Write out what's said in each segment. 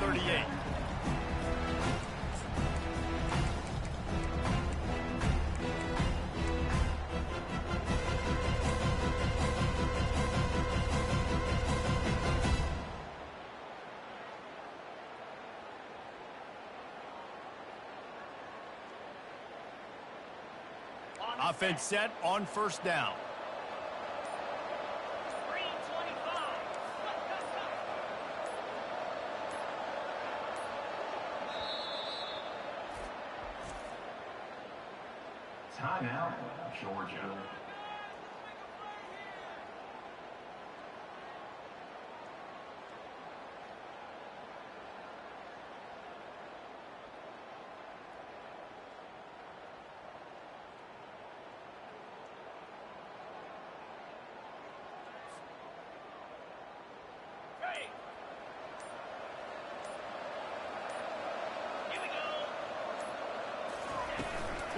38. Offense set on first down. Timeout, Georgia.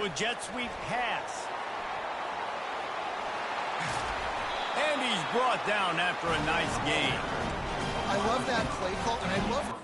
With jet sweep pass. And he's brought down after a nice gain. I love that play call, and I love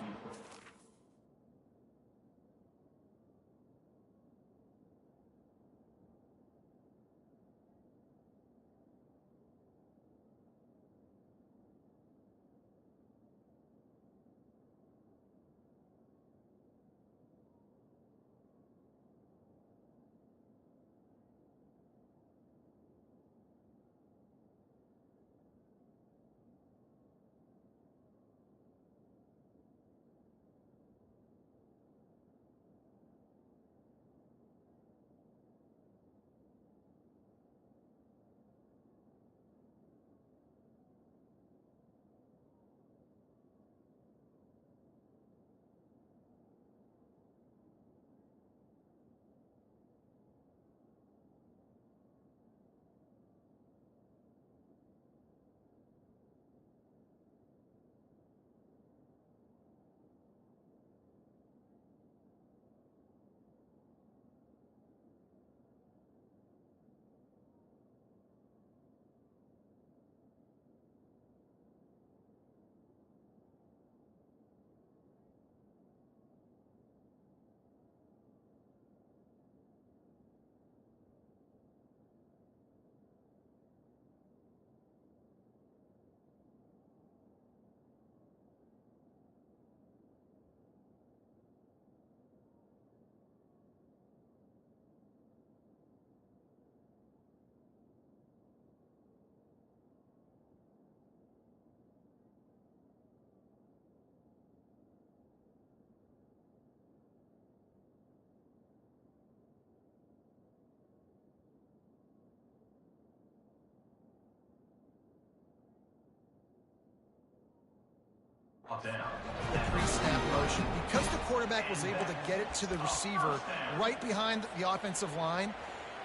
the pre-snap motion. Because the quarterback was able to get it to the receiver right behind the offensive line,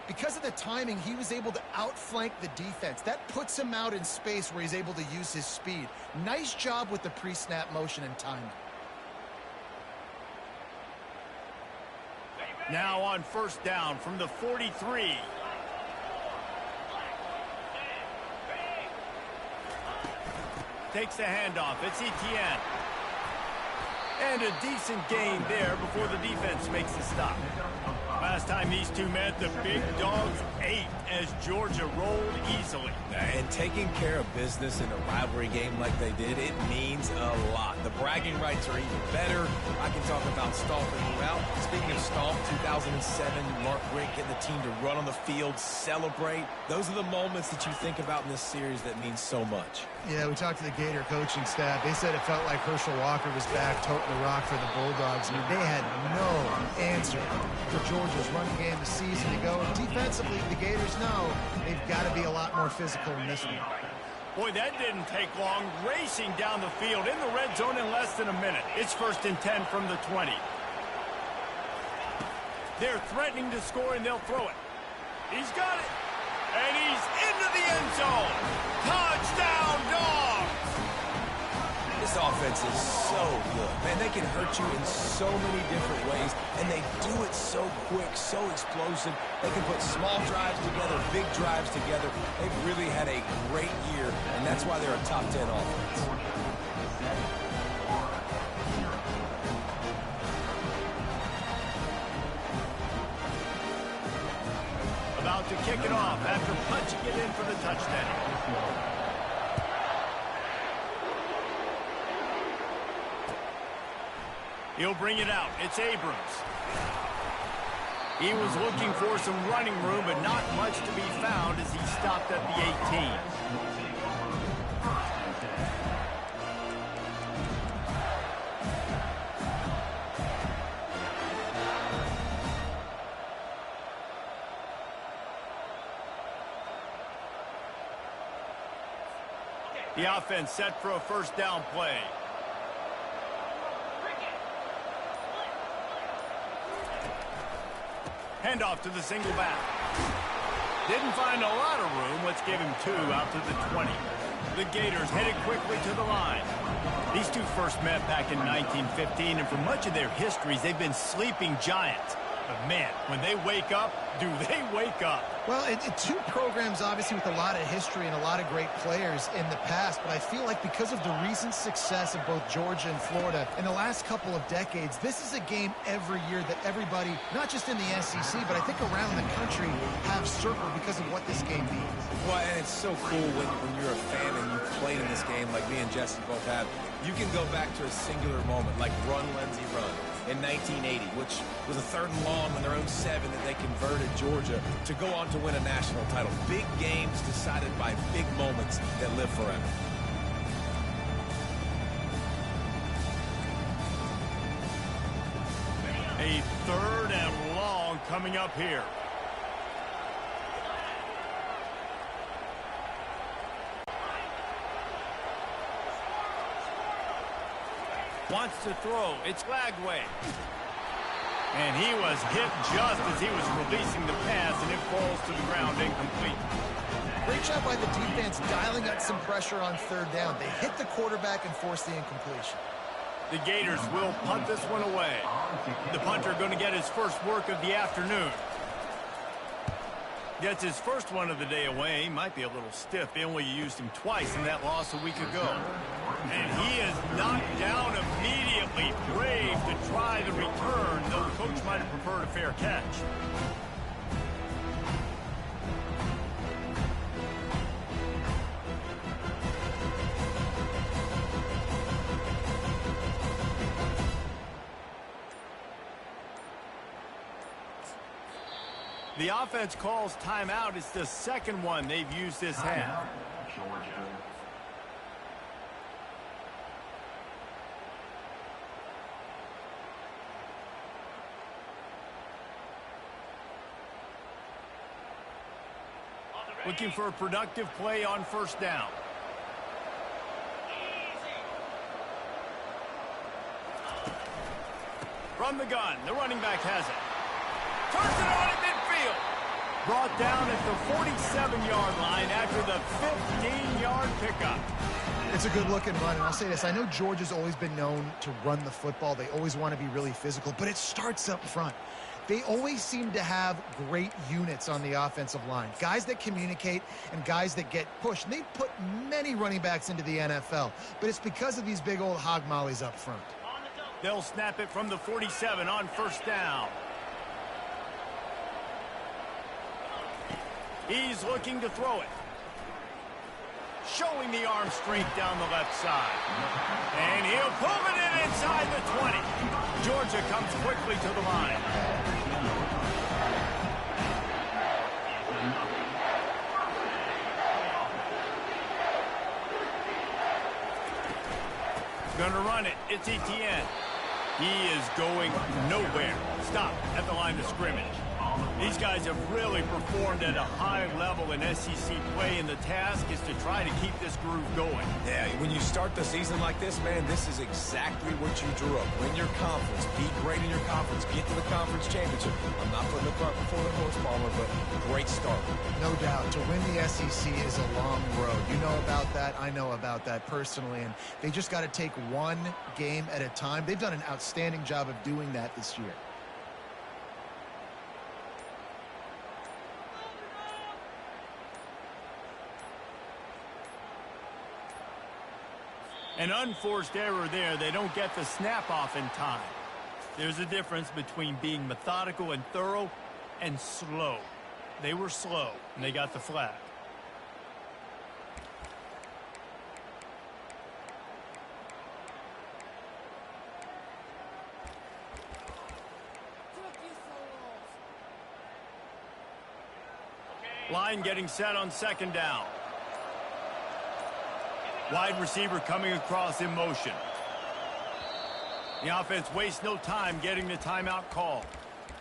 because of the timing, he was able to outflank the defense. That puts him out in space where he's able to use his speed. Nice job with the pre-snap motion and timing. Now on first down from the 43. Takes the handoff. It's Etienne. And a decent gain there before the defense makes the stop. Last time these two met, the big dogs ate as Georgia rolled easily. And taking care of business in a rivalry game like they did, it means a lot. The bragging rights are even better. I can talk about stomping throughout. Speaking of stomp, 2007, Mark Richt getting the team to run on the field, celebrate. Those are the moments that you think about in this series that mean so much. Yeah, we talked to the Gator coaching staff. They said it felt like Herschel Walker was back toting the rock for the Bulldogs. I mean, they had no answer for Georgia's running game the season ago. And defensively, the Gators know they've got to be a lot more physical in this one. Boy, that didn't take long. Racing down the field in the red zone in less than a minute. It's 1st and 10 from the 20. They're threatening to score, and they'll throw it. He's got it. And he's into the end zone. Touchdown, Dogs! This offense is so good. Man, they can hurt you in so many different ways, and they do it so quick, so explosive. They can put small drives together, big drives together. They've really had a great year, and that's why they're a top 10 offense. break it off after punching it in for the touchdown. He'll bring it out. It's Abrams. He was looking for some running room, but not much to be found as he stopped at the 18. The offense set for a first down play. Handoff to the single back. Didn't find a lot of room. Let's give him 2 out to the 20. The Gators headed quickly to the line. These two first met back in 1915, and for much of their histories, they've been sleeping giants. But man, when they wake up, do they wake up? Well, two programs obviously with a lot of history and a lot of great players in the past, but I feel like because of the recent success of both Georgia and Florida in the last couple of decades, this is a game every year that everybody, not just in the SEC, but I think around the country, have circled because of what this game means. Well, and it's so cool when you're a fan and you played in this game like me and Jesse both have. You can go back to a singular moment, like Run, Lindsey, Run in 1980, which was a 3rd and long on their own 7 that they converted Georgia to go on to win a national title. Big games decided by big moments that live forever. A 3rd and long coming up here. Wants to throw. It's Lagway. And he was hit just as he was releasing the pass, and it falls to the ground incomplete. Great job by the defense dialing up some pressure on 3rd down. They hit the quarterback and forced the incompletion. The Gators will punt this one away. The punter going to get his first work of the afternoon. Gets his first one of the day away. He might be a little stiff. They only used him twice in that loss a week ago. And he is knocked down immediately. Brave to try the return, though the coach might have preferred a fair catch. The offense calls timeout. It's the 2nd one they've used this half. Georgia. Looking for a productive play on 1st down. From the gun, the running back has it. Turns it on at midfield. Brought down at the 47-yard line after the 15-yard pickup. It's a good-looking run, and I'll say this. I know Georgia's always been known to run the football. They always want to be really physical, but it starts up front. They always seem to have great units on the offensive line. Guys that communicate and guys that get pushed. And they've put many running backs into the NFL, but it's because of these big old hog mollies up front. They'll snap it from the 47 on 1st down. He's looking to throw it. Showing the arm strength down the left side. And he'll pull it in inside the 20. Georgia comes quickly to the line. Gonna run it. It's Etienne. He is going nowhere. Stop at the line of scrimmage. These guys have really performed at a high level in SEC play, and the task is to try to keep this groove going. Yeah, when you start the season like this, man, this is exactly what you drew up. Win your conference, be great in your conference, get to the conference championship. I'm not putting the cart before the horse, Palmer, but great start. No doubt. To win the SEC is a long road. You know about that. I know about that personally, and they just got to take one game at a time. They've done an outstanding job of doing that this year. An unforced error there. They don't get the snap off in time. There's a difference between being methodical and thorough and slow. They were slow, and they got the flag. Line getting set on second down. Wide receiver coming across in motion. The offense wastes no time getting the timeout call.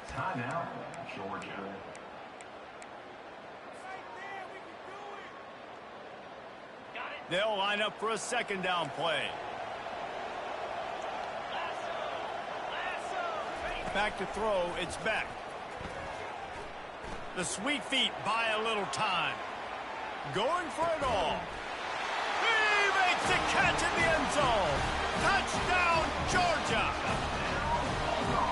Timeout, Georgia. They'll line up for a second down play. Back to throw, it's Beck. The sweet feet buy a little time. Going for it all. He makes the catch in the end zone. Touchdown, Georgia.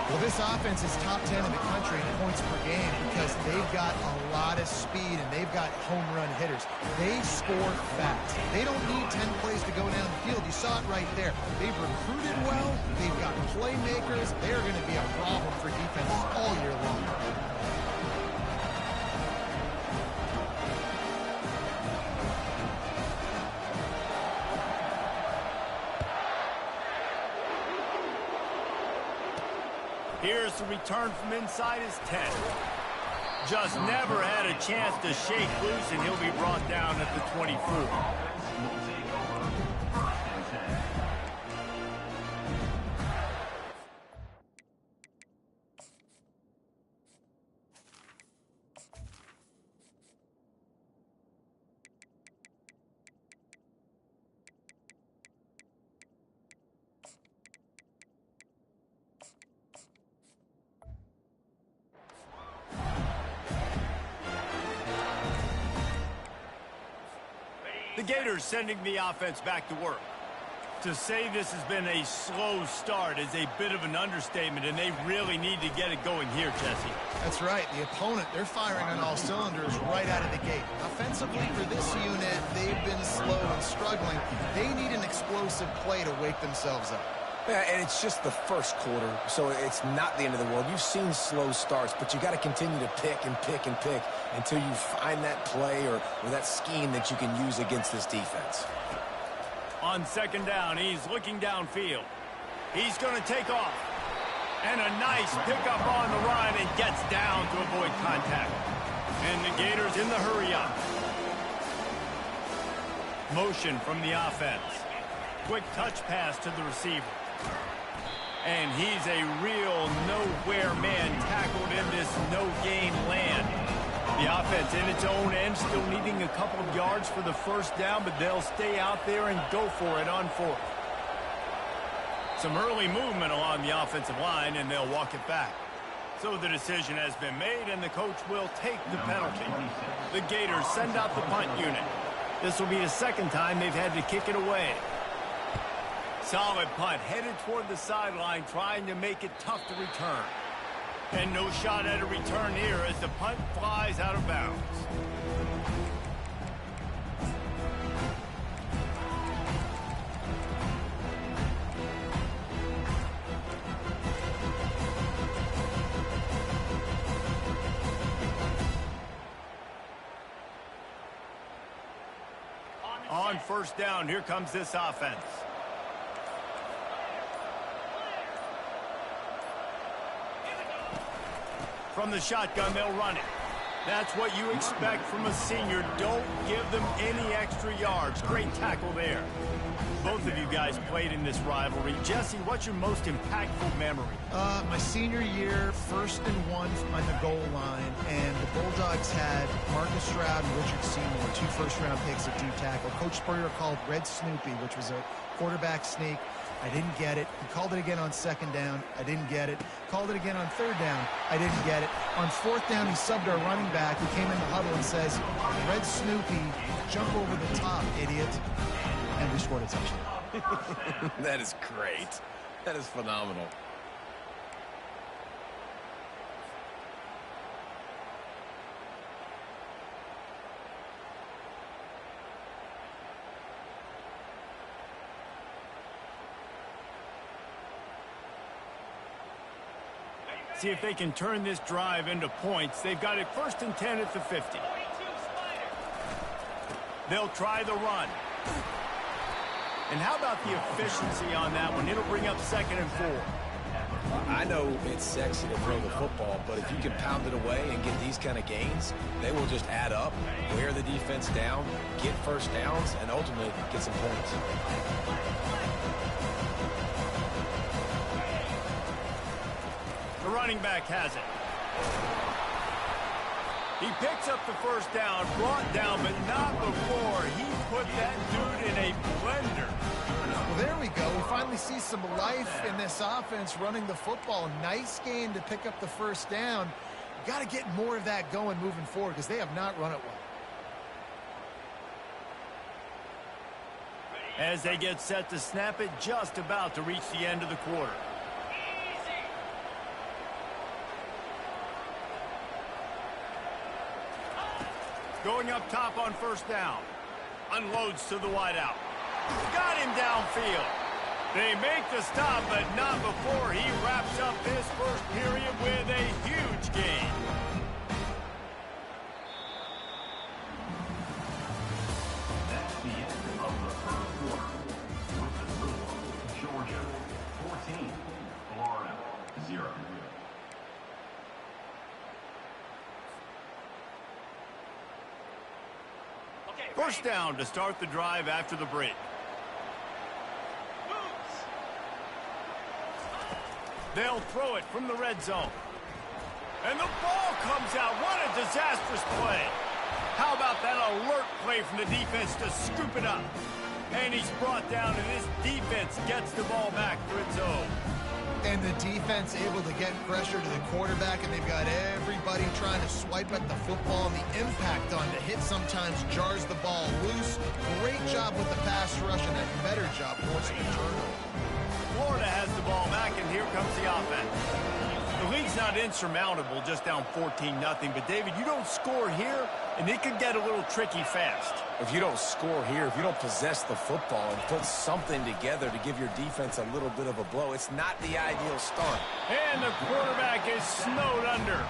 Well, this offense is top 10 in the country in points per game because they've got a lot of speed and they've got home run hitters. They score fast. They don't need 10 plays to go down the field. You saw it right there. They've recruited well. They've got playmakers. They're going to be a problem for defenses all year long. Here's the return from inside his 10. Just never had a chance to shake loose, and he'll be brought down at the 24. Will take over 1st and 10. The Gators sending the offense back to work. To say this has been a slow start is a bit of an understatement, and they really need to get it going here, Jesse. That's right. The opponent, they're firing on all cylinders right out of the gate. Offensively for this unit, they've been slow and struggling. They need an explosive play to wake themselves up. Yeah, and it's just the first quarter, so it's not the end of the world. You've seen slow starts, but you got to continue to pick and pick and pick until you find that play or that scheme that you can use against this defense. On second down, he's looking downfield. He's going to take off. And a nice pickup on the run and gets down to avoid contact. And the Gators in the hurry-up. Motion from the offense. Quick touch pass to the receiver. And he's a real nowhere man tackled in this no-gain land. The offense in its own end still needing a couple of yards for the first down, but they'll stay out there and go for it on fourth. Some early movement along the offensive line, and they'll walk it back. So the decision has been made, and the coach will take the penalty. The Gators send out the punt unit. This will be the second time they've had to kick it away. Solid punt, headed toward the sideline, trying to make it tough to return. And no shot at a return here as the punt flies out of bounds. On first down, here comes this offense. From the shotgun, they'll run it. That's what you expect from a senior. Don't give them any extra yards. Great tackle there. Both of you guys played in this rivalry. Jesse, what's your most impactful memory? My senior year, 1st and 1 on the goal line, and the Bulldogs had Marcus Stroud and Richard Seymour, 2 first-round picks at D tackle. Coach Spurrier called Red Snoopy, which was a quarterback sneak. I didn't get it. He called it again on second down. I didn't get it. Called it again on third down. I didn't get it. On fourth down, he subbed our running back who came in the huddle and says, Red Snoopy, jump over the top, idiot. And we scored a touchdown. That is great. That is phenomenal. See if they can turn this drive into points. They've got it 1st and 10 at the 50. They'll try the run. And how about the efficiency on that one? It'll bring up 2nd and 4. I know it's sexy to throw the football, but if you can pound it away and get these kind of gains, they will just add up, wear the defense down, get first downs, and ultimately get some points. The running back has it. He picks up the 1st down, brought down, but not before he put that dude in a blender. Well, there we go. We finally see some life in this offense running the football. Nice game to pick up the 1st down. Got to get more of that going moving forward because they have not run it well. As they get set to snap it, just about to reach the end of the quarter. Going up top on 1st down. Unloads to the wideout. Got him downfield. They make the stop, but not before he wraps up this 1st period with a huge gain. That's the end of the 1st quarter. With the score, Georgia 14, Florida 0. 1st down to start the drive after the break. They'll throw it from the red zone. And the ball comes out. What a disastrous play. How about that alert play from the defense to scoop it up? And he's brought down, and this defense gets the ball back for its own. And the defense able to get pressure to the quarterback, and they've got everybody trying to swipe at the football, and the impact on the hit sometimes jars the ball loose. Great job with the pass rush, and a better job forcing a turnover. Florida has the ball back, and here comes the offense. The lead's not insurmountable, just down 14-0, but David, you don't score here, and it could get a little tricky fast. If you don't score here, if you don't possess the football and put something together to give your defense a little bit of a blow, it's not the ideal start. And the quarterback is snowed under.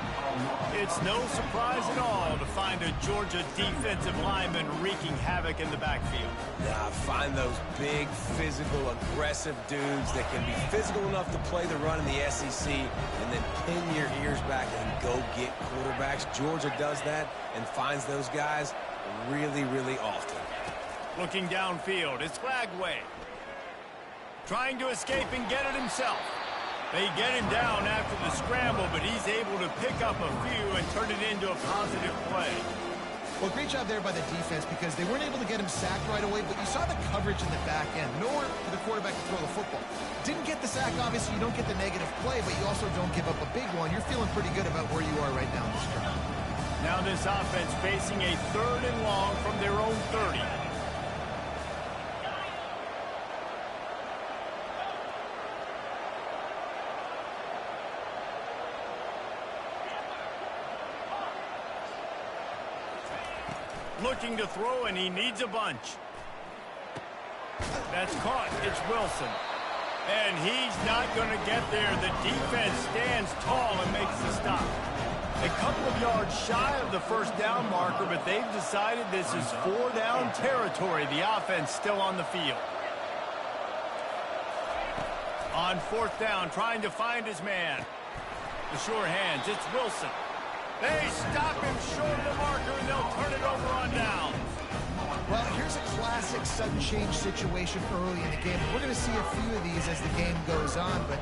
It's no surprise at all to find a Georgia defensive lineman wreaking havoc in the backfield. Find those big, physical, aggressive dudes that can be physical enough to play the run in the SEC and then pin your ears back and go get quarterbacks. Georgia does that and finds those guys really, really often. Looking downfield, it's Flagway. Trying to escape and get it himself. They get him down after the scramble, but he's able to pick up a few and turn it into a positive play. Well, great job there by the defense because they weren't able to get him sacked right away, but you saw the coverage in the back end. Nowhere for the quarterback to throw the football. Didn't get the sack, obviously. You don't get the negative play, but you also don't give up a big one. You're feeling pretty good about where you are right now in this drive. Now this offense facing a 3rd and long from their own 30. Looking to throw, and he needs a bunch. That's caught. It's Wilson. And he's not going to get there. The defense stands tall and makes the stop. A couple of yards shy of the 1st down marker, but they've decided this is 4 down territory. The offense still on the field. On 4th down, trying to find his man. The sure hands, it's Wilson. They stop him short of the marker, and they'll turn it over on downs. Well, here's a classic sudden change situation early in the game. We're going to see a few of these as the game goes on, but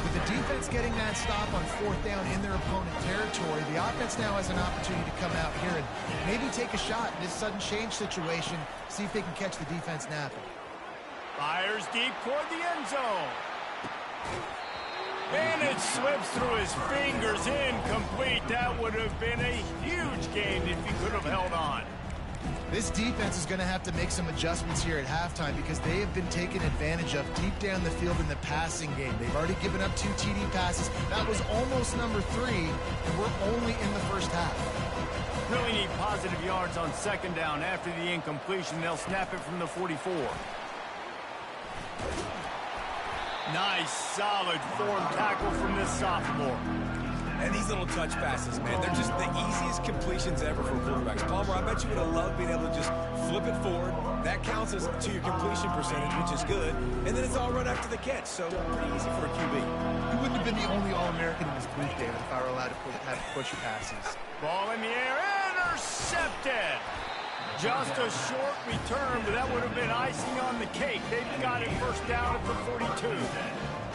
with the defense getting that stop on 4th down in their opponent territory, the offense now has an opportunity to come out here and maybe take a shot in this sudden change situation, see if they can catch the defense napping. Fires deep toward the end zone. And it slips through his fingers, incomplete. That would have been a huge gain if he could have held on. This defense is going to have to make some adjustments here at halftime because they have been taken advantage of deep down the field in the passing game. They've already given up 2 TD passes. That was almost number 3, and we're only in the 1st half. Really need positive yards on 2nd down after the incompletion. They'll snap it from the 44. Nice, solid form tackle from this sophomore. And these little touch passes, man, they're just the easiest completions ever for quarterbacks. Palmer, I bet you would have loved being able to just flip it forward. That counts as to your completion percentage, which is good. And then it's all right after the catch, so pretty easy for a QB. He wouldn't have been the only All-American in this booth, David, if I were allowed to have push passes. Ball in the air, intercepted. Just a short return, but that would have been icing on the cake. They've got it first down at the 42.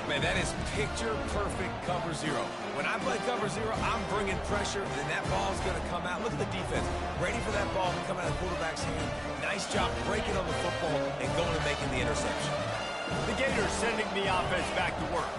Man, that is picture-perfect cover zero. When I play cover zero, I'm bringing pressure, and that ball's going to come out. Look at the defense. Ready for that ball to come out of the quarterback's hand. Nice job breaking on the football and going and making the interception. The Gators sending the offense back to work.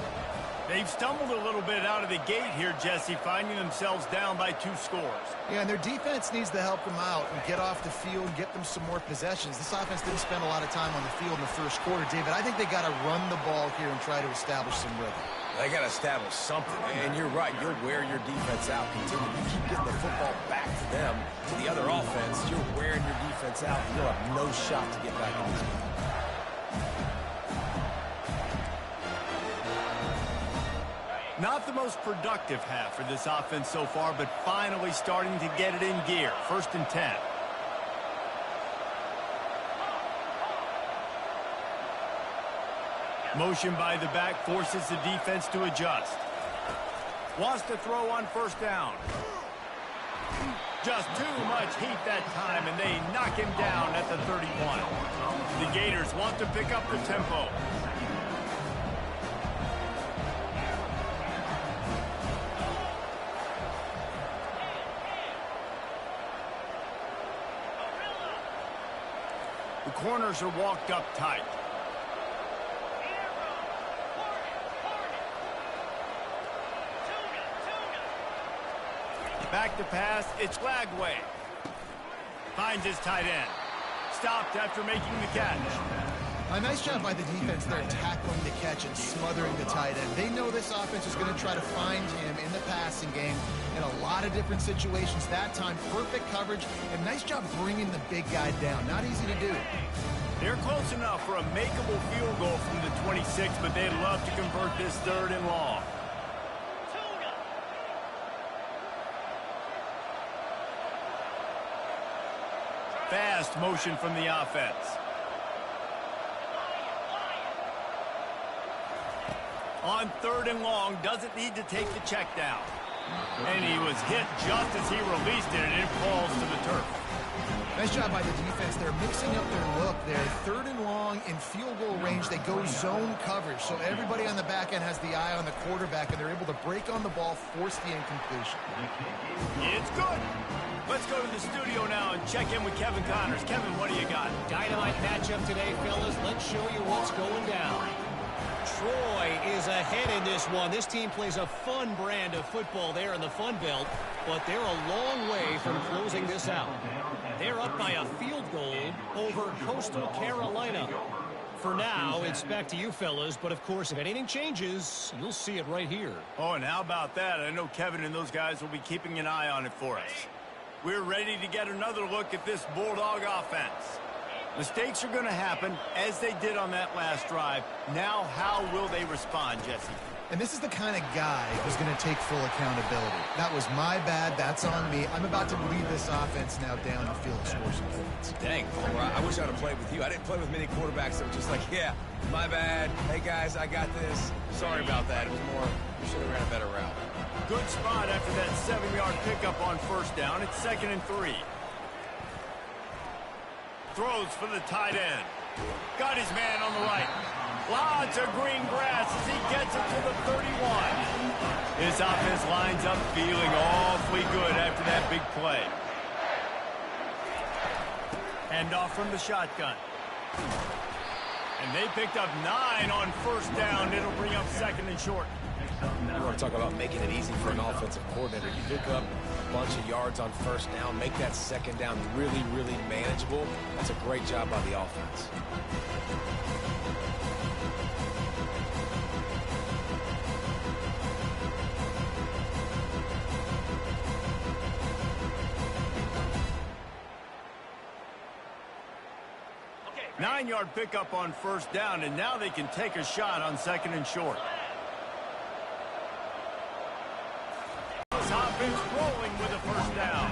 They've stumbled a little bit out of the gate here, Jesse, finding themselves down by 2 scores. Yeah, and their defense needs to help them out and get off the field and get them some more possessions. This offense didn't spend a lot of time on the field in the first quarter, David. I think they got to run the ball here and try to establish some rhythm. They got to establish something, and you're right. You'll wear your defense out. Continue. You keep getting the football back to them, to the other offense. You're wearing your defense out. You'll have no shot to get back in this game. Not the most productive half for this offense so far, but finally starting to get it in gear. 1st and 10. Motion by the back forces the defense to adjust. Wants to throw on 1st down. Just too much heat that time, and they knock him down at the 31. The Gators want to pick up the tempo. The corners are walked up tight. Back to pass, it's Lagway. Finds his tight end. Stopped after making the catch. A nice job by the defense there tackling the catch and smothering the tight end. They know this offense is going to try to find him in the passing game in a lot of different situations. That time, perfect coverage, and nice job bringing the big guy down. Not easy to do. They're close enough for a makeable field goal from the 26, but they'd love to convert this 3rd and long. Fast motion from the offense. On 3rd and long, doesn't need to take the check down. And he was hit just as he released it, and it falls to the turf. Nice job by the defense. They're mixing up their look there. 3rd and long in field goal range. They go zone coverage, so everybody on the back end has the eye on the quarterback, and they're able to break on the ball, force the incompletion. It's good. Let's go to the studio now and check in with Kevin Connors. Kevin, what do you got? Dynamite matchup today, fellas. Let's show you what's going down. Troy is ahead in this one. This team plays a fun brand of football there in the Fun Belt, but they're a long way from closing this out. They're up by a field goal over Coastal Carolina. For now, it's back to you fellas, but of course, if anything changes, you'll see it right here. Oh, and how about that? I know Kevin and those guys will be keeping an eye on it for us. We're ready to get another look at this Bulldog offense. Mistakes are going to happen, as they did on that last drive. Now, how will they respond, Jesse? And this is the kind of guy who's going to take full accountability. That was my bad. That's on me. I'm about to lead this offense now down the field and score some points. Dang, Palmer, I wish I'd have played with you. I didn't play with many quarterbacks that were just like, yeah, my bad. Hey, guys, I got this. Sorry about that. It was more, we should have ran a better route. Good spot after that 7-yard pickup on 1st down. It's 2nd and 3. Throws for the tight end. Got his man on the right. Lots of green grass as he gets it to the 31. This offense lines up feeling awfully good after that big play. Hand off from the shotgun. And they picked up 9 on 1st down. It'll bring up 2nd and short. You want to talk about making it easy for an offensive coordinator. You pick up a bunch of yards on 1st down, make that 2nd down really, really manageable. That's a great job by the offense. Okay. 9-yard pickup on 1st down, and now they can take a shot on 2nd and short. offense rolling with a first down.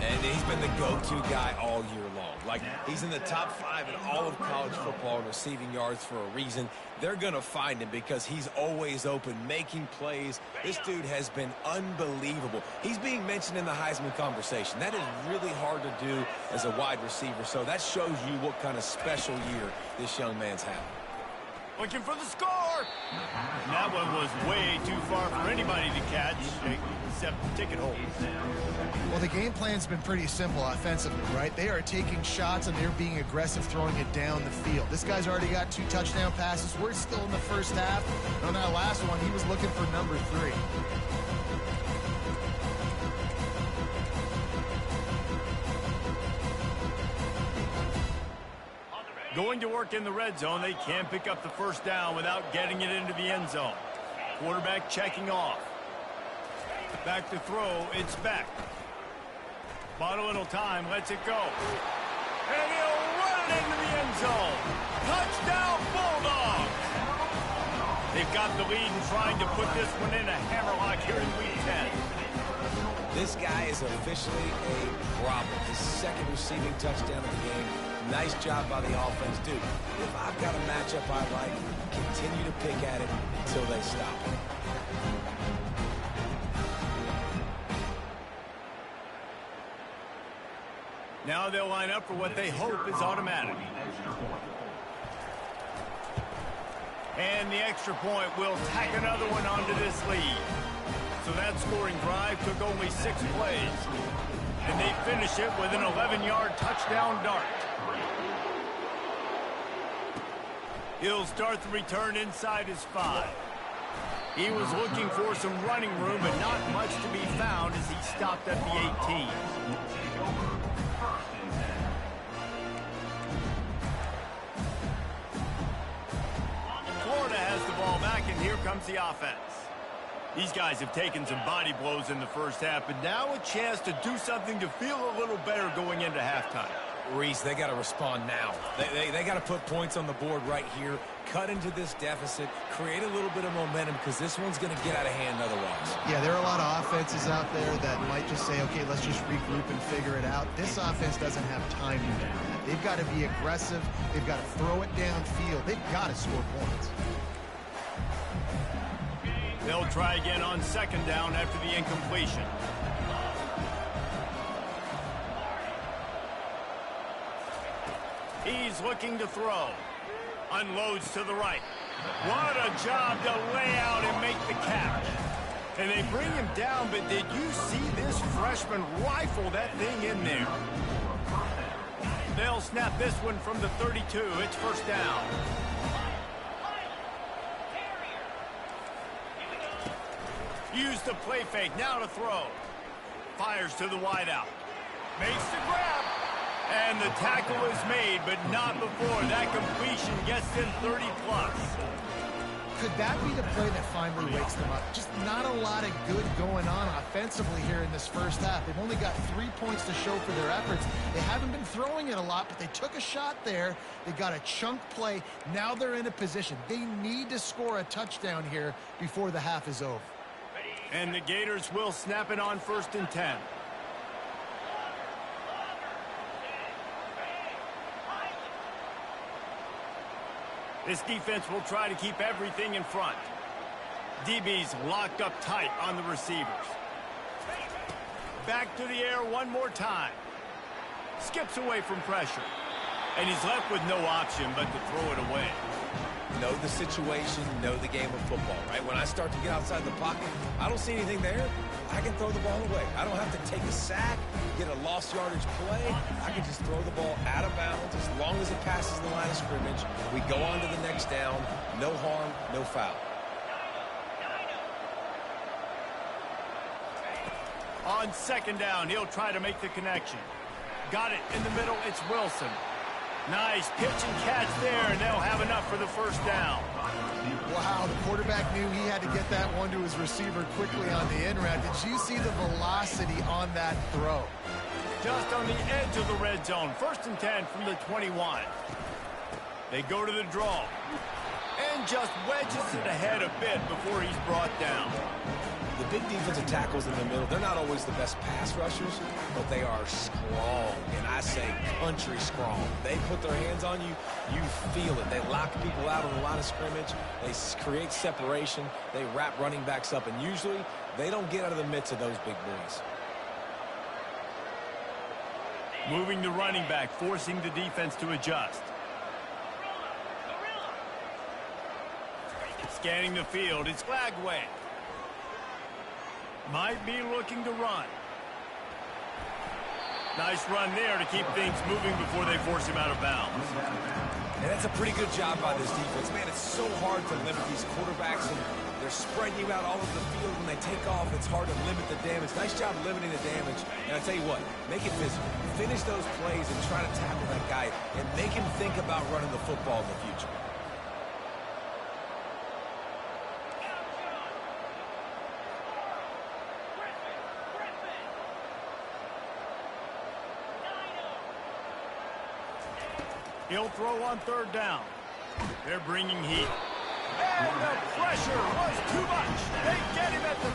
And he's been the go-to guy all year long. Like, he's in the top 5 in all of college football in receiving yards for a reason. They're going to find him because he's always open, making plays. This dude has been unbelievable. He's being mentioned in the Heisman conversation. That is really hard to do as a wide receiver, so that shows you what kind of special year this young man's having. Looking for the score. And that one was way too far for anybody to catch, except the ticket holders. Well, the game plan's been pretty simple offensively, right? They are taking shots and they're being aggressive, throwing it down the field. This guy's already got 2 touchdown passes. We're still in the first half. And on that last one, he was looking for number 3. Going to work in the red zone, they can't pick up the first down without getting it into the end zone. Quarterback checking off. Back to throw, it's Beck. Bought a little time, lets it go. And he'll run it into the end zone. Touchdown, Bulldogs! They've got the lead and trying to put this one in a hammerlock here in Week 10. This guy is officially a problem. His second receiving touchdown of the game. Nice job by the offense. Dude, if I've got a matchup I like, continue to pick at it until they stop. Now they'll line up for what they hope is automatic. And the extra point will tack another one onto this lead. So that scoring drive took only 6 plays. And they finish it with an 11-yard touchdown dart. He'll start the return inside his 5. He was looking for some running room, but not much to be found as he stopped at the 18. Florida has the ball back, and here comes the offense. These guys have taken some body blows in the first half, but now a chance to do something to feel a little better going into halftime. Reese, they got to respond now. They got to put points on the board right here, cut into this deficit, create a little bit of momentum because this one's going to get out of hand otherwise. Yeah, there are a lot of offenses out there that might just say, okay, let's just regroup and figure it out. This offense doesn't have time to do that. They've got to be aggressive. They've got to throw it downfield. They've got to score points. They'll try again on second down after the incompletion. He's looking to throw. Unloads to the right. What a job to lay out and make the catch. And they bring him down, but did you see this freshman rifle that thing in there? They'll snap this one from the 32. It's first down. Use the play fake. Now to throw. Fires to the wideout. Makes the grab. And the tackle is made, but not before that completion gets them 30-plus. Could that be the play that finally wakes them up? Just not a lot of good going on offensively here in this first half. They've only got 3 points to show for their efforts. They haven't been throwing it a lot, but they took a shot there. They got a chunk play. Now they're in a position. They need to score a touchdown here before the half is over. And the Gators will snap it on 1st and 10. This defense will try to keep everything in front. DB's locked up tight on the receivers. Back to the air one more time. Skips away from pressure. And he's left with no option but to throw it away. Know the situation, know the game of football, right? When I start to get outside the pocket, I don't see anything there. I can throw the ball away. I don't have to take a sack, get a lost yardage play. I can just throw the ball out of bounds as long as it passes the line of scrimmage. We go on to the next down. No harm, no foul. On second down, he'll try to make the connection. Got it in the middle. It's Wilson. Nice pitch and catch there, and they'll have enough for the first down. Wow, the quarterback knew he had to get that one to his receiver quickly on the in route. Did you see the velocity on that throw? Just on the edge of the red zone. 1st and 10 from the 21. They go to the draw. And just wedges it ahead a bit before he's brought down. The big defensive tackles in the middle, they're not always the best pass rushers, but they are strong, and I say country strong. They put their hands on you, you feel it. They lock people out on the line of scrimmage. They create separation. They wrap running backs up, and usually they don't get out of the midst of those big boys. Moving the running back, forcing the defense to adjust. Scanning the field, it's Flagway. Might be looking to run. Nice run there to keep things moving before they force him out of bounds. And that's a pretty good job by this defense. Man, it's so hard to limit these quarterbacks, and they're spreading you out all over the field. When they take off, it's hard to limit the damage. Nice job limiting the damage. And I tell you what, make it physical. Finish those plays and try to tackle that guy and make him think about running the football in the future. He'll throw on third down. They're bringing heat. And the pressure was too much. They get him at the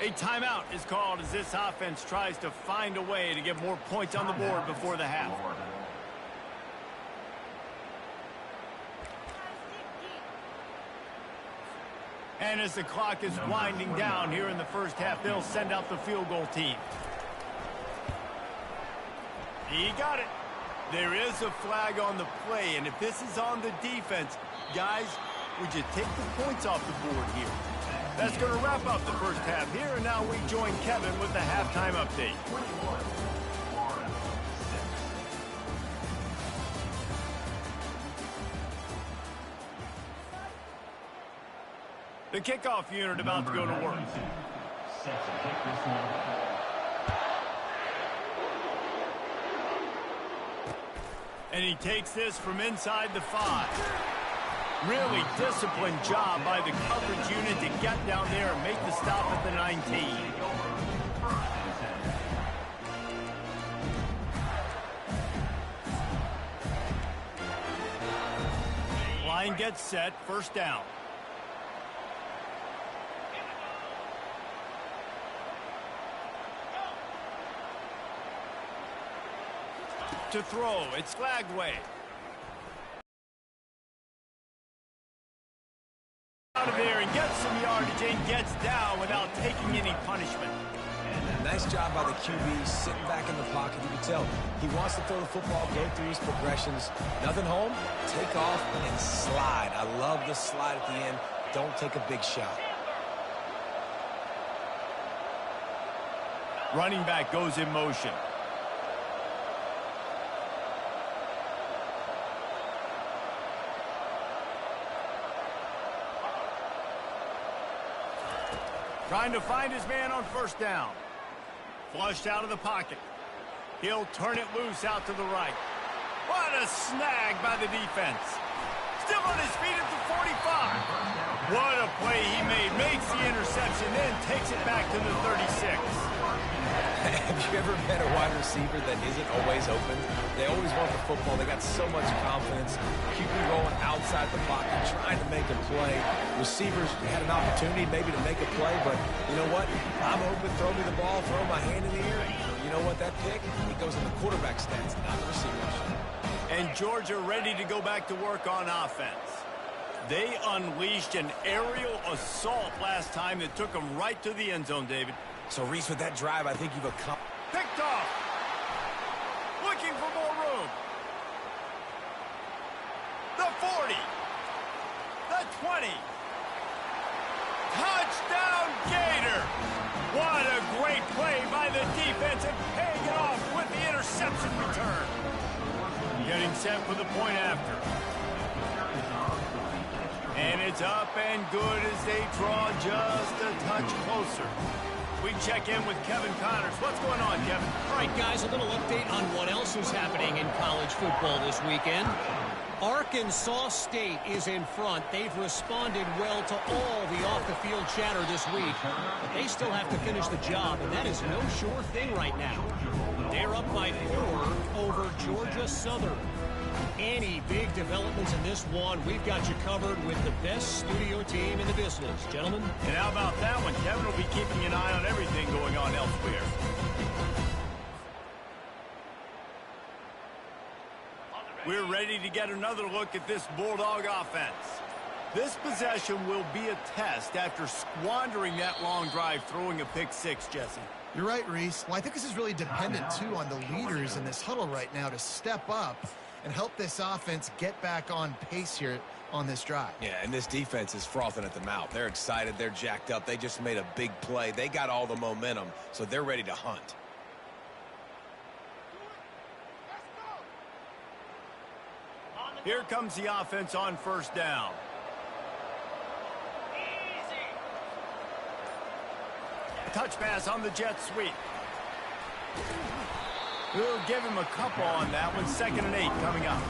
15. A timeout is called as this offense tries to find a way to get more points on the board before the half. And as the clock is winding down here in the first half, they'll send out the field goal team. He got it. There is a flag on the play, and if this is on the defense, guys, would you take the points off the board here? That's going to wrap up the first half here, and now we join Kevin with the halftime update. The kickoff unit about to go to work. Set to kick this one. And he takes this from inside the 5. Really disciplined job by the coverage unit to get down there and make the stop at the 19. Line gets set, first down. To throw, it's Flagway. Out of there and gets some yardage and gets down without taking any punishment. Nice job by the QB sitting back in the pocket. You can tell he wants to throw the football, go through his progressions. Nothing home, take off and slide. I love the slide at the end. Don't take a big shot. Running back goes in motion. Trying to find his man on first down. Flushed out of the pocket. He'll turn it loose out to the right. What a snag by the defense. Still on his feet at the 45. What a play he made. Makes the interception, then takes it back to the 36. Have you ever met a wide receiver that isn't always open? They always want the football. They got so much confidence. QB rolling outside the pocket, trying to make a play. Receivers had an opportunity maybe to make a play, but you know what? I'm open, throw me the ball, throw my hand in the air. You know what? That pick, it goes in the quarterback stats, not the receivers. And Georgia ready to go back to work on offense. They unleashed an aerial assault last time that took them right to the end zone, David. So, Reese, with that drive, I think you've accomplished. Picked off. Looking for more room. The 40. The 20. Touchdown, Gator. What a great play by the defense and paying it off with the interception return. Getting set for the point after. And it's up and good as they draw just a touch closer. We check in with Kevin Connors. What's going on, Kevin? All right, guys, a little update on what else is happening in college football this weekend. Arkansas State is in front. They've responded well to all the off-the-field chatter this week. But they still have to finish the job, and that is no sure thing right now. They're up by 4 over Georgia Southern. any big developments in this one, we've got you covered with the best studio team in the business. Gentlemen? And how about that one? Kevin will be keeping an eye on everything going on elsewhere. We're ready to get another look at this Bulldog offense. This possession will be a test after squandering that long drive throwing a pick six, Jesse. You're right, Reese. Well, I think this is really dependent, too, on the leaders in this huddle right now to step up and help this offense get back on pace here on this drive. Yeah, and this defense is frothing at the mouth. They're excited. They're jacked up. They just made a big play. They got all the momentum, so they're ready to hunt. Here comes the offense on first down. Touch pass on the jet sweep. We'll give him a couple on that one. 2nd and 8 coming up.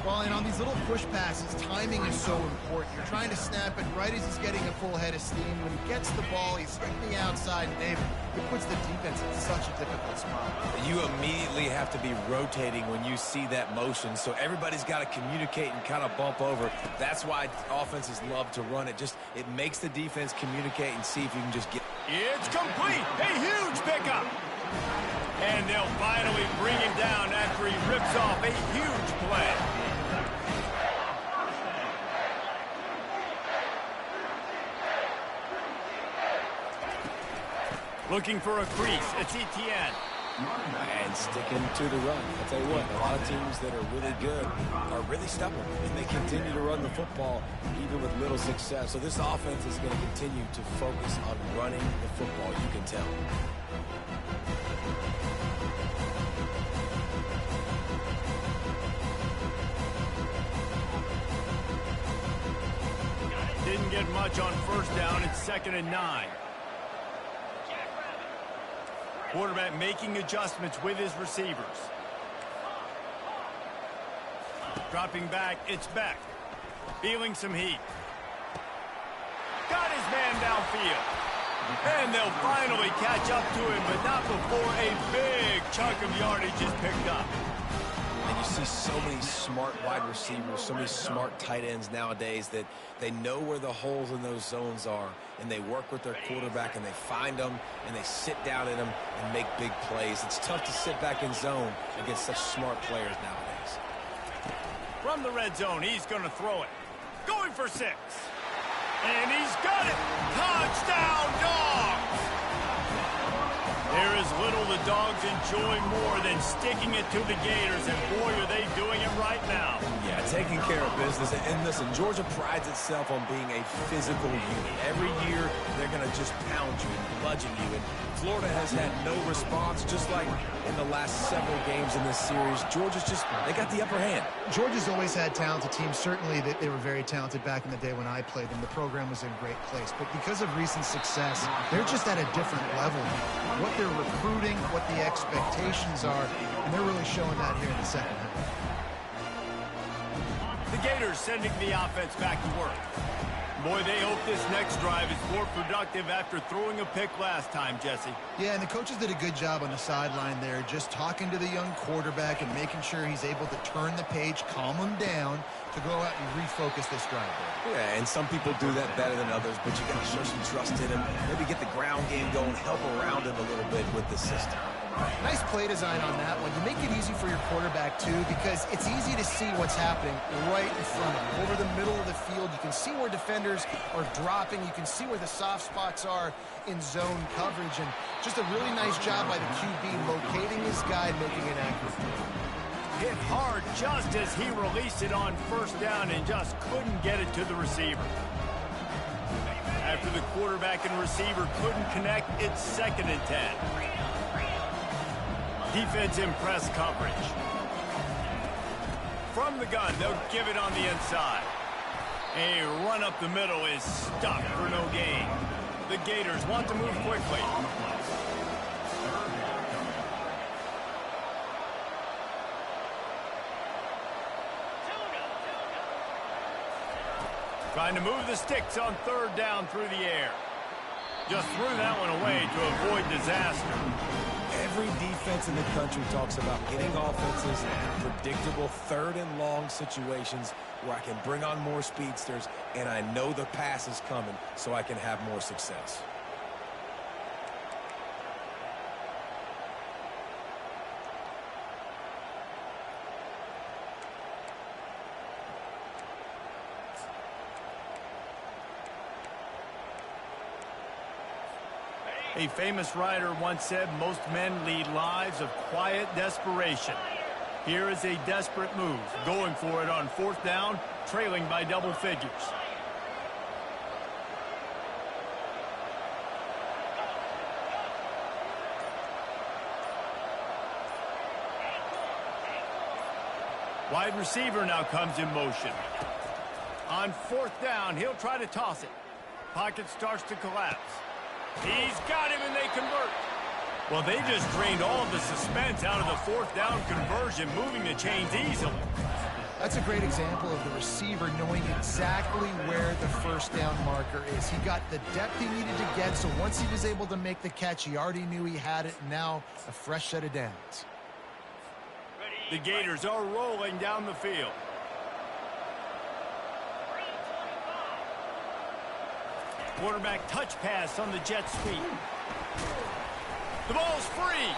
Well, and on these little push passes, timing is so important. You're trying to snap it right as he's getting a full head of steam. When he gets the ball, he's hitting the outside, and David, it puts the defense in such a difficult spot. You immediately have to be rotating when you see that motion, so everybody's got to communicate and kind of bump over. That's why offenses love to run it. It makes the defense communicate and see if you can just get... It's complete. A huge pickup. And they'll finally bring him down after he rips off a huge play. Looking for a crease. It's Etienne. And sticking to the run. I'll tell you what, a lot of teams that are really good are really stubborn, and they continue to run the football even with little success. So this offense is going to continue to focus on running the football, you can tell. Didn't get much on first down. It's 2nd and 9. Quarterback making adjustments with his receivers. Dropping back, it's Beck. Feeling some heat. Got his man downfield. And they'll finally catch up to him, but not before a big chunk of yardage is picked up. And you see so many smart wide receivers, so many smart tight ends nowadays that they know where the holes in those zones are, and they work with their quarterback, and they find them, and they sit down in them and make big plays. It's tough to sit back in zone against such smart players nowadays. From the red zone, he's going to throw it. Going for 6. And he's got it. Touchdown, Dogs! There is little the Dogs enjoy more than sticking it to the Gators, and boy, are they doing it right now. Yeah, taking care of business. And listen, Georgia prides itself on being a physical unit. Every year, they're going to just pound you and bludgeon you. And Florida has had no response, just like in the last several games in this series. Georgia's they got the upper hand. Georgia's always had talented teams. Certainly, they were very talented back in the day when I played them. The program was in great place. But because of recent success, they're just at a different level. What they're recruiting, what the expectations are, and they're really showing that here in the second half. The Gators sending the offense back to work. Boy, they hope this next drive is more productive after throwing a pick last time, Jesse. Yeah, and the coaches did a good job on the sideline there, just talking to the young quarterback and making sure he's able to turn the page, calm him down, to go out and refocus this drive there. Yeah, and some people do that better than others, but you got to show some trust in him. Maybe get the ground game going, help around him a little bit with the system. Nice play design on that one. You make it easy for your quarterback, too, because it's easy to see what's happening right in front of him. Over the middle of the field, you can see where defenders are dropping. You can see where the soft spots are in zone coverage. And just a really nice job by the QB locating his guy and making it accurate. Hit hard just as he released it on first down and just couldn't get it to the receiver. After the quarterback and receiver couldn't connect, it's 2nd and 10. Defense in press coverage. From the gun, they'll give it on the inside. A run up the middle is stuck for no gain. The Gators want to move quickly. Trying to move the sticks on 3rd down through the air. Just threw that one away to avoid disaster. Every defense in the country talks about getting offenses in predictable third and long situations where I can bring on more speedsters and I know the pass is coming so I can have more success. A famous writer once said most men lead lives of quiet desperation. Here is a desperate move, going for it on 4th down, trailing by double figures. Wide receiver now comes in motion. On 4th down, he'll try to toss it. Pocket starts to collapse. He's got him, and they convert. Well, they just drained all of the suspense out of the 4th down conversion, moving the chains easily. That's a great example of the receiver knowing exactly where the 1st down marker is. He got the depth he needed to get, so once he was able to make the catch, he already knew he had it. Now, a fresh set of downs. The Gators are rolling down the field. Quarterback touch pass on the jet sweep. The ball's free.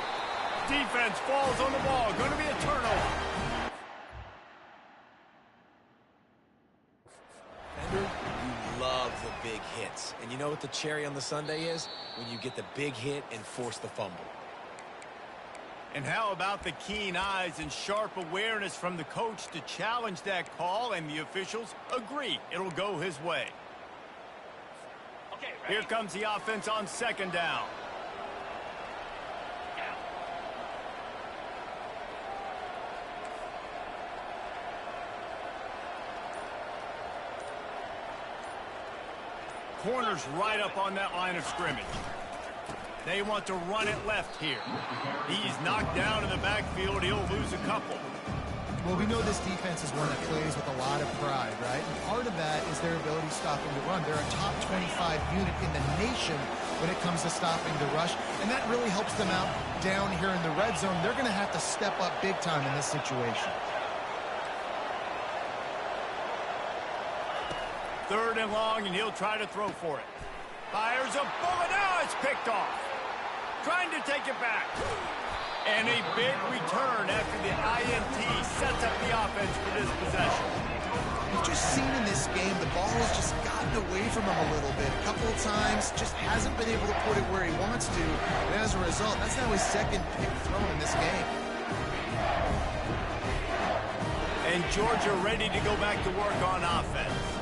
Defense falls on the ball. Going to be a turnover. You love the big hits. And you know what the cherry on the sundae is? When you get the big hit and force the fumble. And how about the keen eyes and sharp awareness from the coach to challenge that call, and the officials agree it'll go his way. Here comes the offense on 2nd down. Corner's right up on that line of scrimmage. They want to run it left here. He's knocked down in the backfield. He'll lose a couple. Well, we know this defense is one that plays with a lot of pride, right? And part of that is their ability stopping the run. They're a top 25 unit in the nation when it comes to stopping the rush, and that really helps them out down here in the red zone. They're going to have to step up big time in this situation. 3rd and long, and he'll try to throw for it. Fires a bullet. Now it's picked off. Trying to take it back. And a big return after the INT sets up the offense for this possession. We've just seen in this game the ball has just gotten away from him a little bit. A couple of times, just hasn't been able to put it where he wants to. And as a result, that's now his 2nd pick thrown in this game. And Georgia ready to go back to work on offense.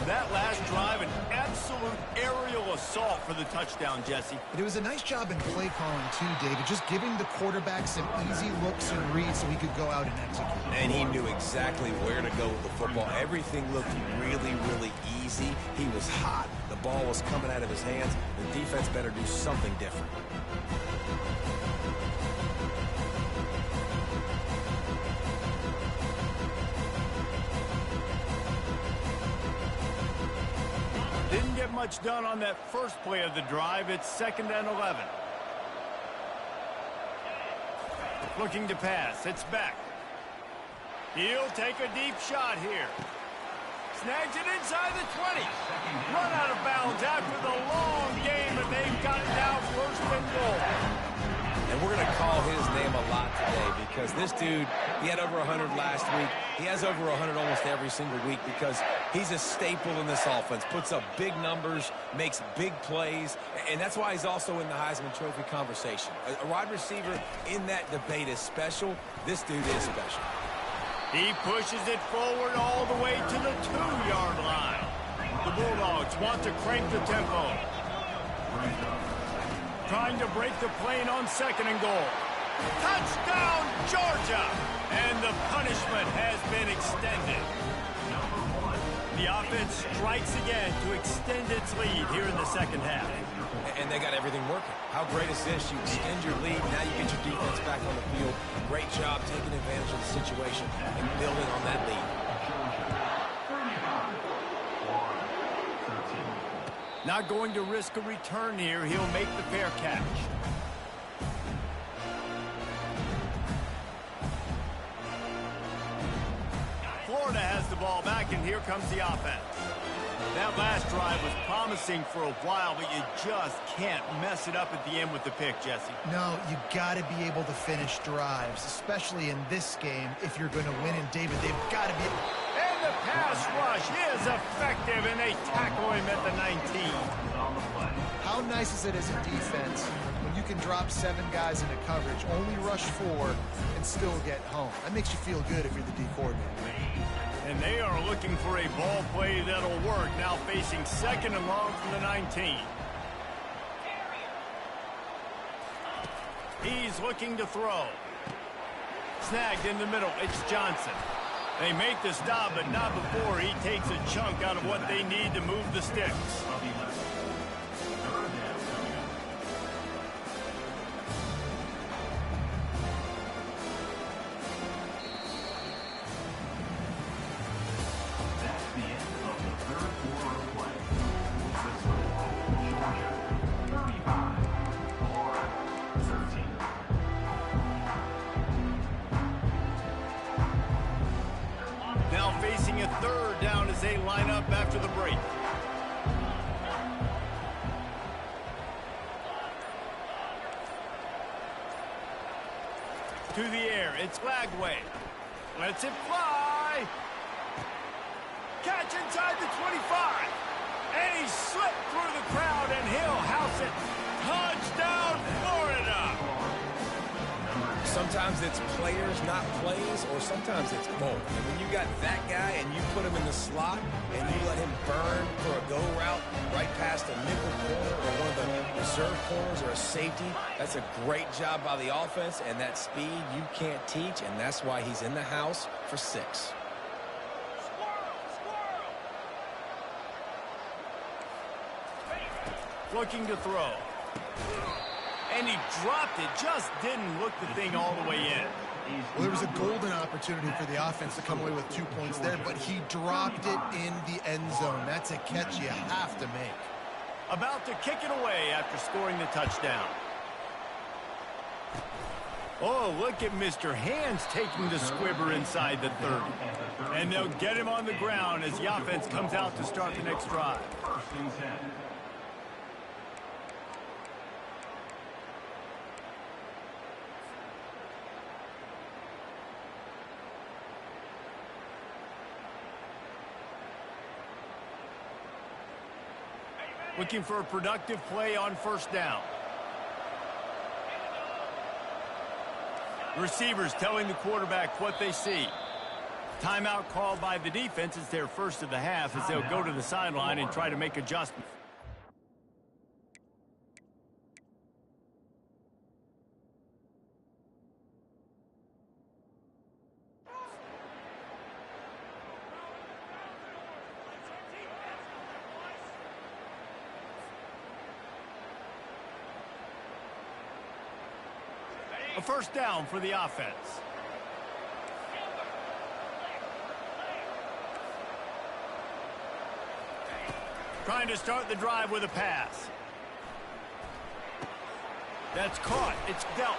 That last drive, an absolute aerial assault for the touchdown, Jesse. But it was a nice job in play calling, too, David, just giving the quarterback some easy looks and reads so he could go out and execute. And he knew exactly where to go with the football. Everything looked really, really easy. He was hot. The ball was coming out of his hands. The defense better do something different. Didn't get much done on that first play of the drive. It's 2nd and 11. Looking to pass. It's back. He'll take a deep shot here. Snags it inside the 20. Run out of bounds after the long game, and they've got it now 1st and goal. And we're going to call his name a lot today because this dude, he had over 100 last week. He has over 100 almost every single week because he's a staple in this offense. Puts up big numbers, makes big plays, and that's why he's also in the Heisman Trophy conversation. A wide receiver in that debate is special. This dude is special. He pushes it forward all the way to the 2-yard line. The Bulldogs want to crank the tempo. Trying to break the plane on 2nd and goal. Touchdown, Georgia! And the punishment has been extended. The offense strikes again to extend its lead here in the 2nd half. And they got everything working. How great is this? You extend your lead, now you get your defense back on the field. Great job taking advantage of the situation and building on that lead. Not going to risk a return here. He'll make the fair catch. Florida has the ball back, and here comes the offense. That last drive was promising for a while, but you just can't mess it up at the end with the pick, Jesse. No, you got to be able to finish drives, especially in this game. If you're going to win, and David, they've got to be... And the pass rush is effective, and they tackle him at the 19. How nice is it as a defense when you can drop 7 guys into coverage, only rush 4, and still get home? That makes you feel good if you're the D coordinator. And they are looking for a ball play that'll work. Now facing 2nd and long from the 19. He's looking to throw. Snagged in the middle. It's Johnson. They make the stop, but not before he takes a chunk out of what they need to move the sticks. Now facing a 3rd down as they line up after the break. To the air, it's Lagway. Lets it fly. Catch inside the 25. And he slipped through the crowd, and he'll house it. Touchdown, Florida! Sometimes it's players, not plays, or sometimes it's both. And when you got that guy and you put him in the slot and you let him burn for a go route right past a nickel corner or one of the reserve corners or a safety, that's a great job by the offense, and that speed you can't teach, and that's why he's in the house for 6. Looking to throw. And he dropped it, just didn't look the thing all the way in. Well, there was a golden opportunity for the offense to come away with 2 points there, but he dropped it in the end zone. That's a catch you have to make. About to kick it away after scoring the touchdown. Oh, look at Mr. Hands taking the squibber inside the 30. And they'll get him on the ground as the offense comes out to start the next drive. Looking for a productive play on 1st down. Receivers telling the quarterback what they see. Timeout called by the defense. It's their first of the half as they'll go to the sideline and try to make adjustments. A 1st down for the offense. Trying to start the drive with a pass. That's caught. It's dealt.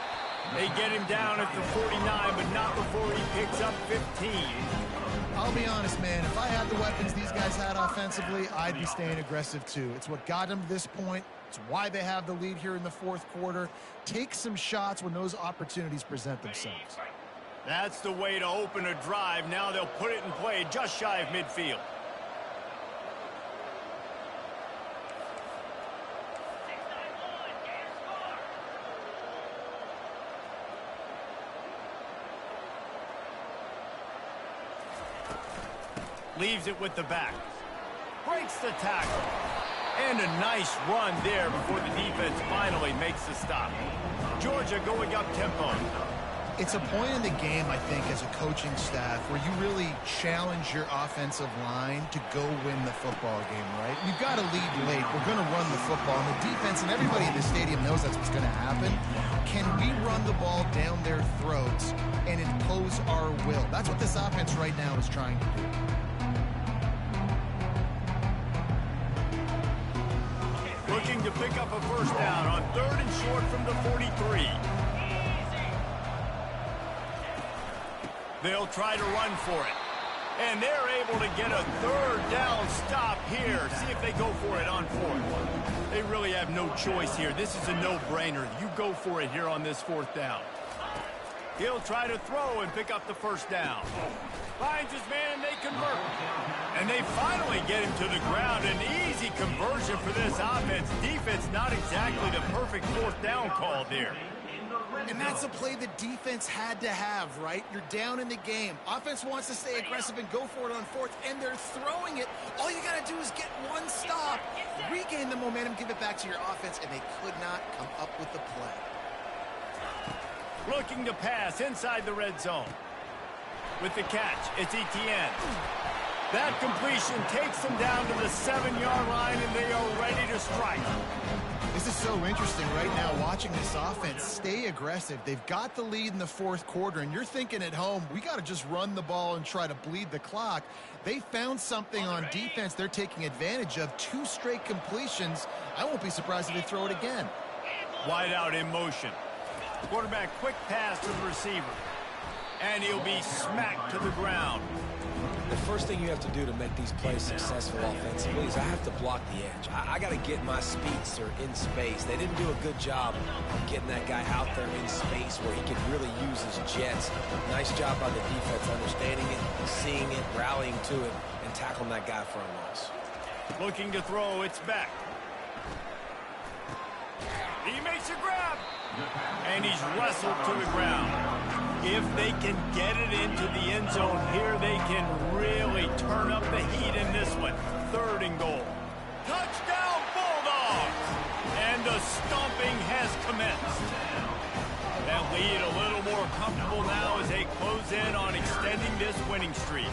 They get him down at the 49, but not before he picks up 15. I'll be honest, man. If I had the weapons these guys had offensively, I'd be staying aggressive too. It's what got them to this point. It's why they have the lead here in the 4th quarter. Take some shots when those opportunities present themselves. That's the way to open a drive. Now they'll put it in play just shy of midfield. Leaves it with the back. Breaks the tackle. And a nice run there before the defense finally makes the stop. Georgia going up tempo. It's a point in the game, I think, as a coaching staff where you really challenge your offensive line to go win the football game, right? You've got to lead late. We're going to run the football. And the defense and everybody in the stadium knows that's what's going to happen. Can we run the ball down their throats and impose our will? That's what this offense right now is trying to do. Looking to pick up a 1st down on 3rd and short from the 43. They'll try to run for it. And they're able to get a third down stop here. See if they go for it on fourth. They really have no choice here. This is a no-brainer. You go for it here on this fourth down. He'll try to throw and pick up the first down. Finds his man, and they convert. And they finally get him to the ground. An easy conversion for this offense. Defense not exactly the perfect fourth down call there. And that's a play the defense had to have, right? You're down in the game. Offense wants to stay aggressive and go for it on fourth, and they're throwing it. All you got to do is get one stop, regain the momentum, give it back to your offense, and they could not come up with the play. Looking to pass inside the red zone. With the catch, it's Etienne. That completion takes them down to the 7-yard line, and they are ready to strike. This is so interesting right now, watching this offense stay aggressive. They've got the lead in the fourth quarter, and you're thinking at home, we got to just run the ball and try to bleed the clock. They found something on defense they're taking advantage of. 2 straight completions. I won't be surprised if they throw it again. Wide out in motion. Quarterback quick pass to the receiver. And he'll be smacked to the ground. The first thing you have to do to make these plays successful offensively is I have to block the edge. I got to get my speedster in space. They didn't do a good job of getting that guy out there in space where he could really use his jets. Nice job by the defense understanding it, seeing it, rallying to it, and tackling that guy for a loss. Looking to throw, it's back. He makes a grab. And he's wrestled to the ground. If they can get it into the end zone here, they can really turn up the heat in this one. 3rd and goal. Touchdown, Bulldogs! And the stomping has commenced. That lead a little more comfortable now as they close in on extending this winning streak.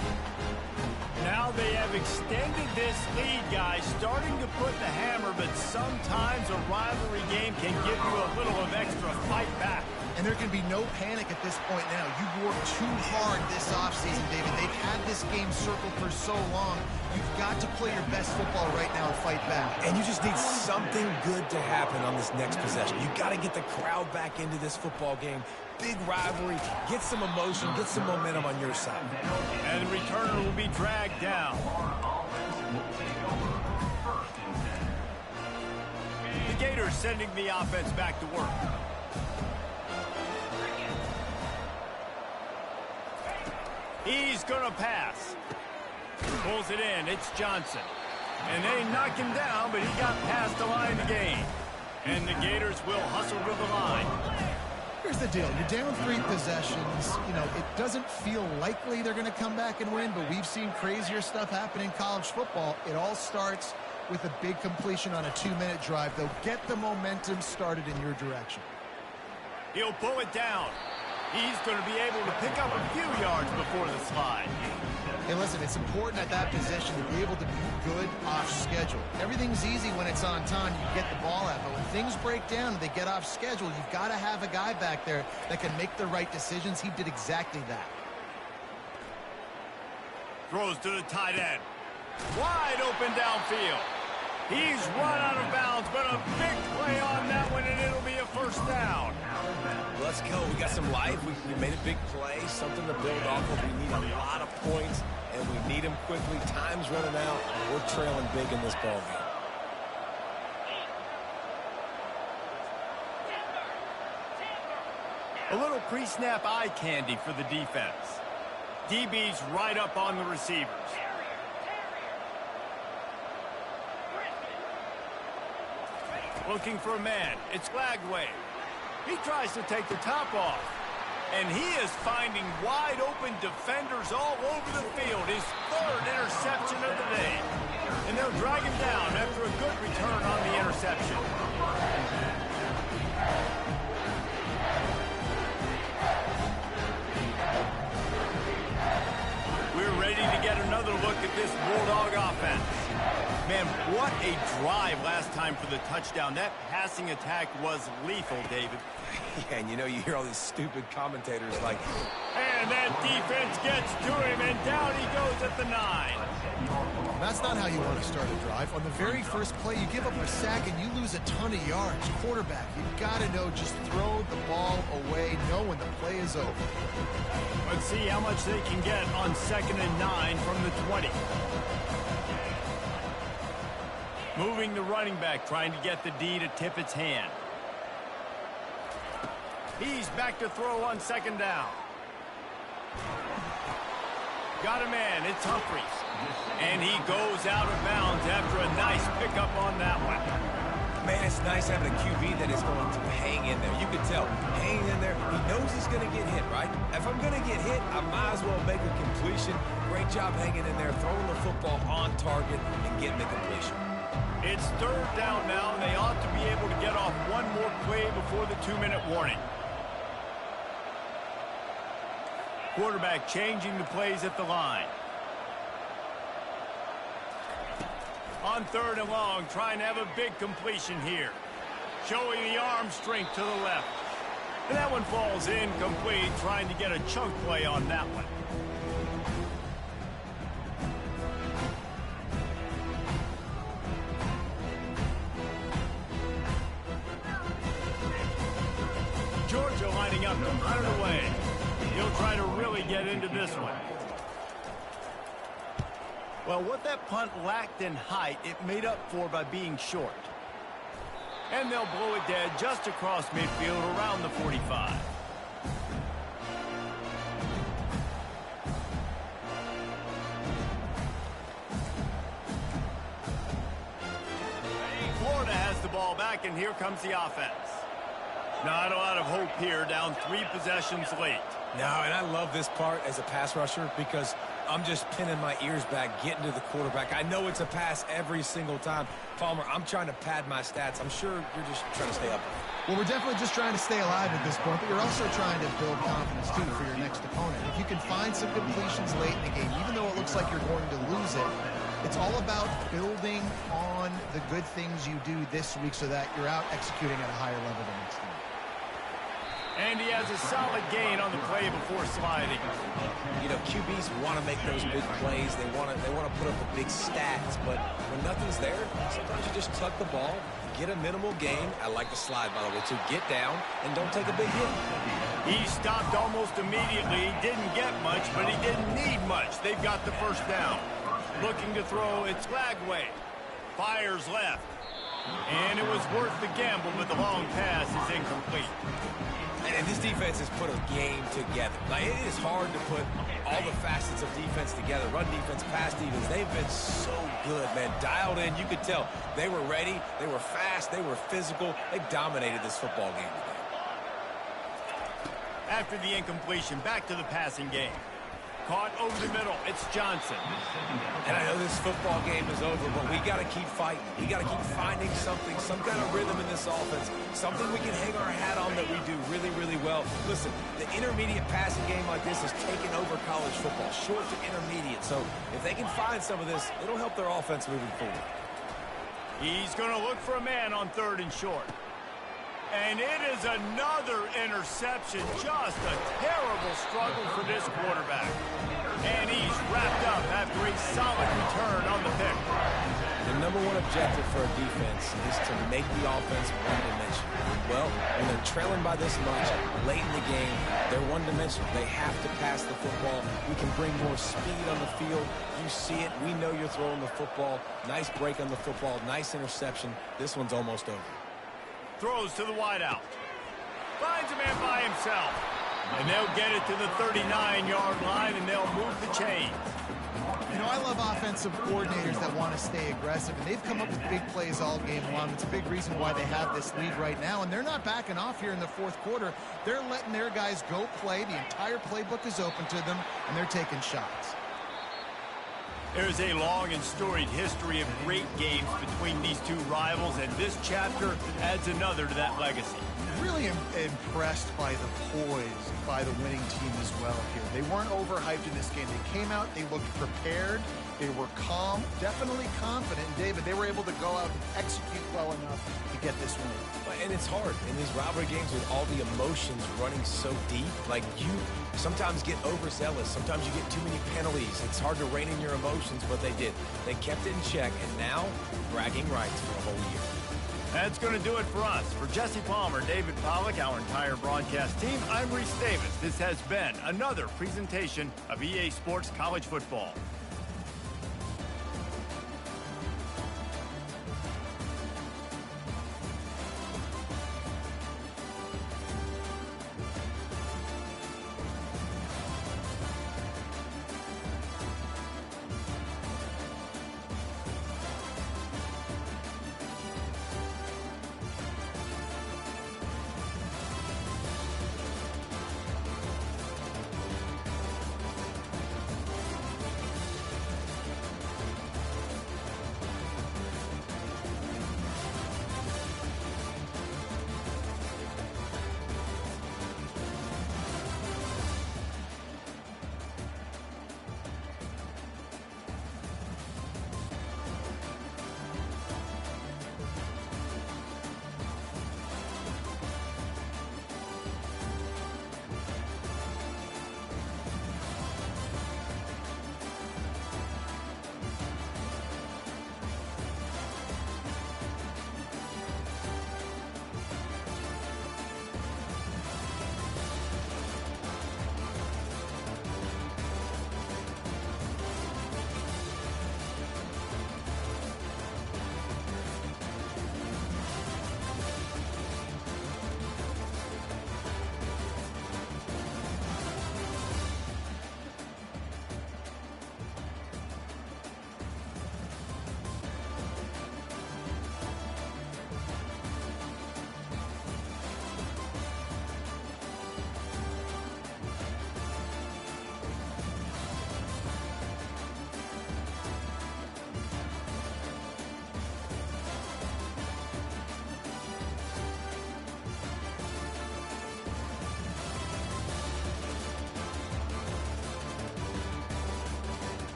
Now they have extended this lead, guys, starting to put the hammer, but sometimes a rivalry game can give you a little of extra fight back. And there can be no panic at this point now. You worked too hard this offseason, David. They've had this game circled for so long. You've got to play your best football right now and fight back. And you just need something good to happen on this next possession. You got to get the crowd back into this football game. Big rivalry, get some emotion, get some momentum on your side. And the returner will be dragged down. The Gators sending the offense back to work. He's going to pass. Pulls it in. It's Johnson. And they knock him down, but he got past the line of the game. And the Gators will hustle to the line. Here's the deal. You're down 3 possessions. You know, it doesn't feel likely they're going to come back and win, but we've seen crazier stuff happen in college football. It all starts with a big completion on a 2-minute drive. They'll get the momentum started in your direction. He'll pull it down. He's going to be able to pick up a few yards before the slide. Hey, listen, it's important at that position to be able to be good off schedule. Everything's easy when it's on time. You get the ball out. But when things break down and they get off schedule, you've got to have a guy back there that can make the right decisions. He did exactly that. Throws to the tight end. Wide open downfield. He's run out of bounds, but a big play on that one, and it'll be a first down. Let's go. We got some life. We made a big play, something to build off of. We need a lot of points, and we need them quickly. Time's running out. We're trailing big in this ballgame. A little pre-snap eye candy for the defense. DB's right up on the receivers. Looking for a man. It's Lagway. He tries to take the top off. And he is finding wide open defenders all over the field. His 3rd interception of the day. And they'll drag him down after a good return on the interception. We're ready to get another look at this Bulldog offense. Man, what a drive last time for the touchdown. That passing attack was lethal, David. Yeah, and you know, you hear all these stupid commentators like, and that defense gets to him, and down he goes at the 9. That's not how you want to start a drive. On the very first play, you give up a sack and you lose a ton of yards. Quarterback, you've got to know, just throw the ball away, know when the play is over. Let's see how much they can get on 2nd and 9 from the 20. Moving the running back, trying to get the D to tip its hand. He's back to throw on 2nd down. Got a man, it's Humphries. And he goes out of bounds after a nice pickup on that one. Man, it's nice having a QB that is going to hang in there. You can tell, hanging in there, he knows he's going to get hit, right? If I'm going to get hit, I might as well make a completion. Great job hanging in there, throwing the football on target and getting the completion. It's 3rd down now, and they ought to be able to get off one more play before the 2-minute warning. Quarterback changing the plays at the line. On 3rd and long, trying to have a big completion here. Showing the arm strength to the left. And that one falls incomplete, trying to get a chunk play on that one. Georgia lining up to punt it away. He'll try to really get into this one. Well, what that punt lacked in height, it made up for by being short. And they'll blow it dead just across midfield around the 45. Florida has the ball back, and here comes the offense. Not a lot of hope here, down 3 possessions late. No, and I love this part as a pass rusher because I'm just pinning my ears back, getting to the quarterback. I know it's a pass every single time. Palmer, I'm trying to pad my stats. I'm sure you're just trying to stay up. Well, we're definitely just trying to stay alive at this point, but you're also trying to build confidence, too, for your next opponent. If you can find some completions late in the game, even though it looks like you're going to lose it, it's all about building on the good things you do this week so that you're out executing at a higher level the next time. And he has a solid gain on the play before sliding. You know, QBs want to make those big plays. They want to put up the big stats, but when nothing's there, sometimes you just tuck the ball, get a minimal gain. I like the slide, by the way, to get down and don't take a big hit. He stopped almost immediately. He didn't get much, but he didn't need much. They've got the 1st down. Looking to throw, it's Lagway. Fires left. And it was worth the gamble, but the long pass is incomplete. And this defense has put a game together. Like, it is hard to put all the facets of defense together. Run defense, pass defense. They've been so good, man. Dialed in. You could tell they were ready. They were fast. They were physical. They dominated this football game today. After the incompletion, back to the passing game. Caught over the middle. It's Johnson. And I know this football game is over, but we got to keep fighting. We got to keep finding something, some kind of rhythm in this offense, something we can hang our hat on that we do really, really well. Listen, the intermediate passing game like this has taken over college football, short to intermediate. So if they can find some of this, it'll help their offense moving forward. He's going to look for a man on 3rd and short. And it is another interception. Just a terrible struggle for this quarterback. And he's wrapped up after a solid return on the pick. The number one objective for a defense is to make the offense one-dimensional. Well, when they're trailing by this much late in the game, they're one-dimensional. They have to pass the football. We can bring more speed on the field. You see it. We know you're throwing the football. Nice break on the football. Nice interception. This one's almost over. Throws to the wideout. Finds a man by himself. And they'll get it to the 39-yard line, and they'll move the chains. You know, I love offensive coordinators that want to stay aggressive, and they've come up with big plays all game long. It's a big reason why they have this lead right now, and they're not backing off here in the 4th quarter. They're letting their guys go play. The entire playbook is open to them, and they're taking shots. There's a long and storied history of great games between these two rivals, and this chapter adds another to that legacy. Really impressed by the poise by the winning team as well here. They weren't overhyped in this game. They came out, they looked prepared, they were calm, definitely confident. And David, they were able to go out and execute well enough to get this win. And it's hard in these rivalry games with all the emotions running so deep. Like, you sometimes get overzealous. Sometimes you get too many penalties. It's hard to rein in your emotions. emotions, but they did. They kept it in check, and now bragging rights for the whole year. That's going to do it for us. For Jesse Palmer, David Pollack, our entire broadcast team, I'm Reese Davis. This has been another presentation of EA Sports College Football.